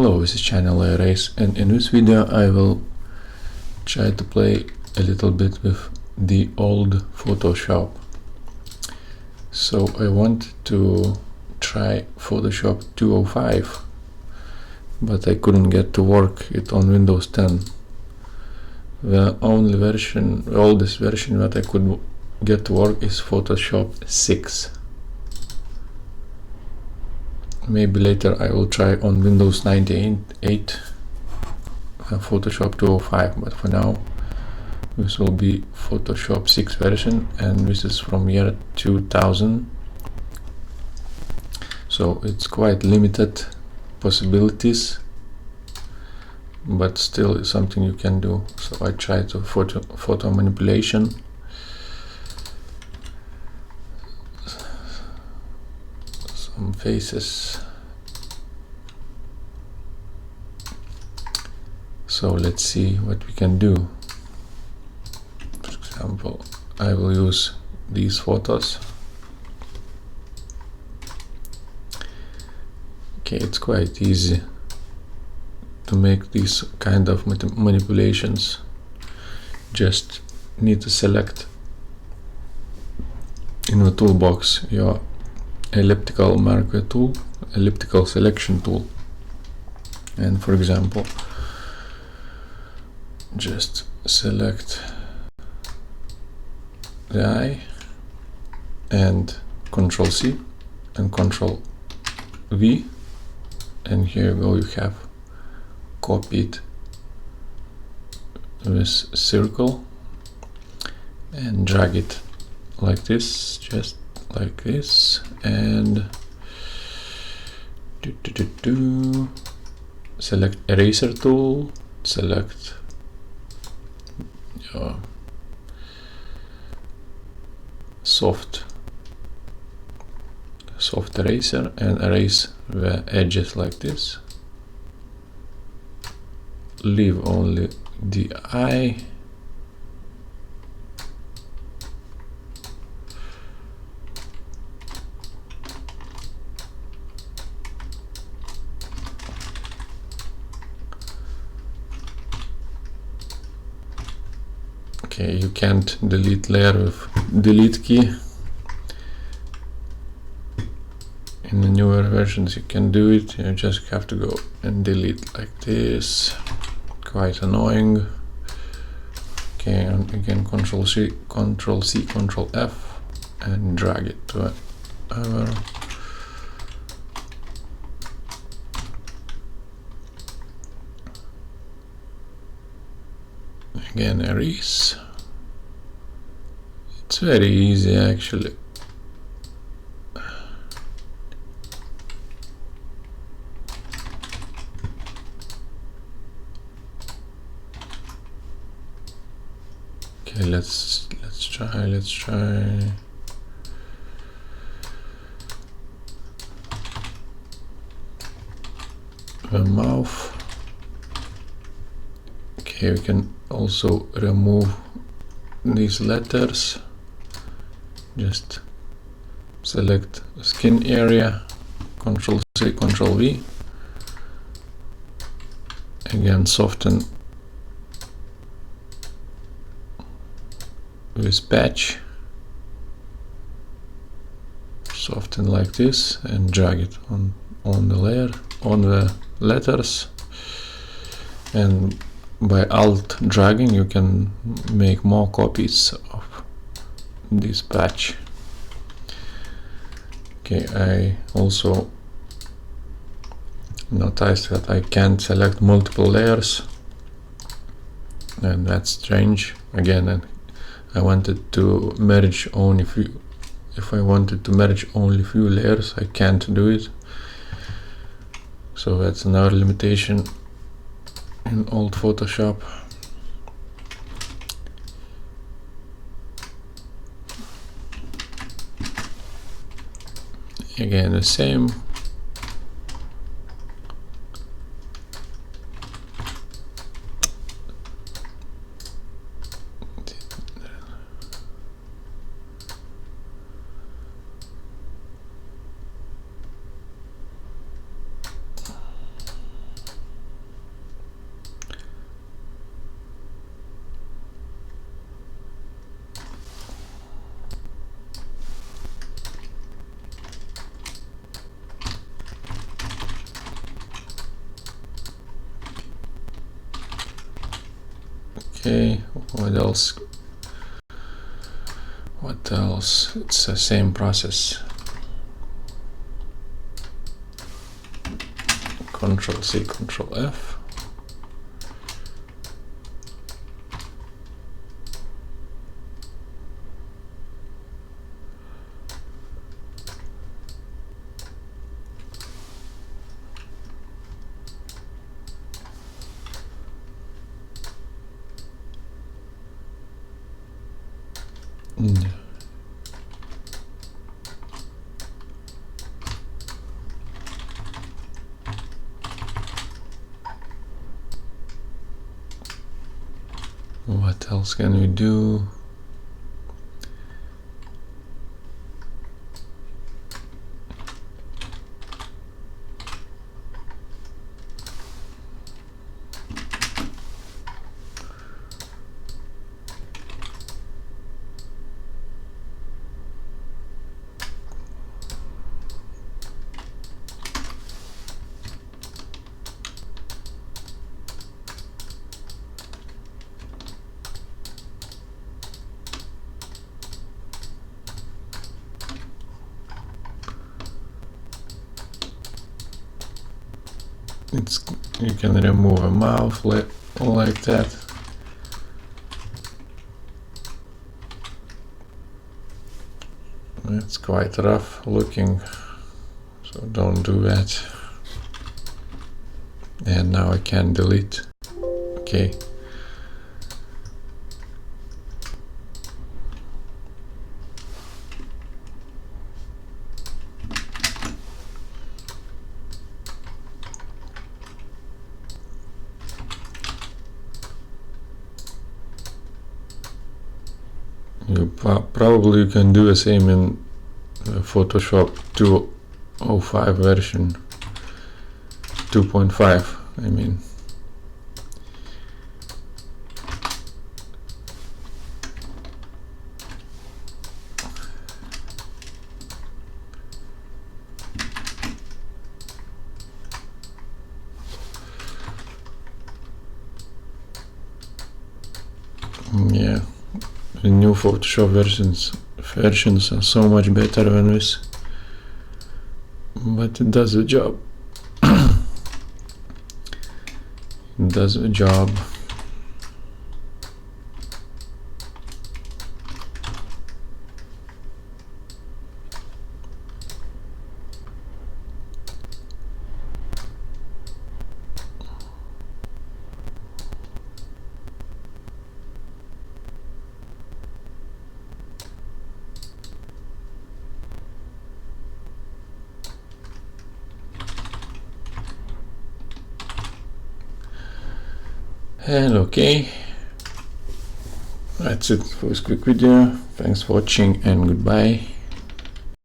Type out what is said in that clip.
Hello, this is Channel Erase, and in this video I will try to play a little bit with the old Photoshop. So I want to try Photoshop 205, but I couldn't get to work it on Windows 10. The only version, the oldest version that I could get to work is Photoshop 6. Maybe later I will try on Windows 98 Photoshop 205, but for now this will be Photoshop 6 version, and this is from year 2000, so it's quite limited possibilities, but still it's something you can do. So I tried to photo manipulation, some faces. So let's see what we can do. For example, I will use these photos. Okay, it's quite easy to make these kind of manipulations. Just need to select in the toolbox your elliptical marker tool, elliptical selection tool, and for example just select the eye and Ctrl C and Ctrl V, and here you go, you have copied this circle and drag it like this, just like this, and select eraser tool, select your soft eraser and erase the edges like this. Leave only the eye. Okay, you can't delete layer with delete key. In the newer versions you can do it, you just have to go and delete like this. Quite annoying. Okay, and again Ctrl C, Ctrl F, and drag it to our again erase. It's very easy actually. Okay, let's try the mouth. Okay, we can also remove these letters. Just select skin area, Ctrl C, Ctrl V. Again, soften this patch, soften like this, and drag it on the layer, on the letters, and by alt dragging you can make more copies of this patch. Okay, I also noticed that I can't select multiple layers, and that's strange. Again, I wanted to merge only few. If I wanted to merge only few layers, I can't do it. So that's another limitation in old Photoshop. Again, the same. Okay, what else? What else? It's the same process. Control C, Control F. What else can we do? You can remove a mouth like that. It's quite rough looking, so don't do that. And now I can delete. Okay. Probably you can do the same in Photoshop 2.05 version, 2.5 I mean. Yeah, the new Photoshop versions are so much better than this, but it does the job. It does the job. And okay, that's it for this quick video. Thanks for watching and goodbye.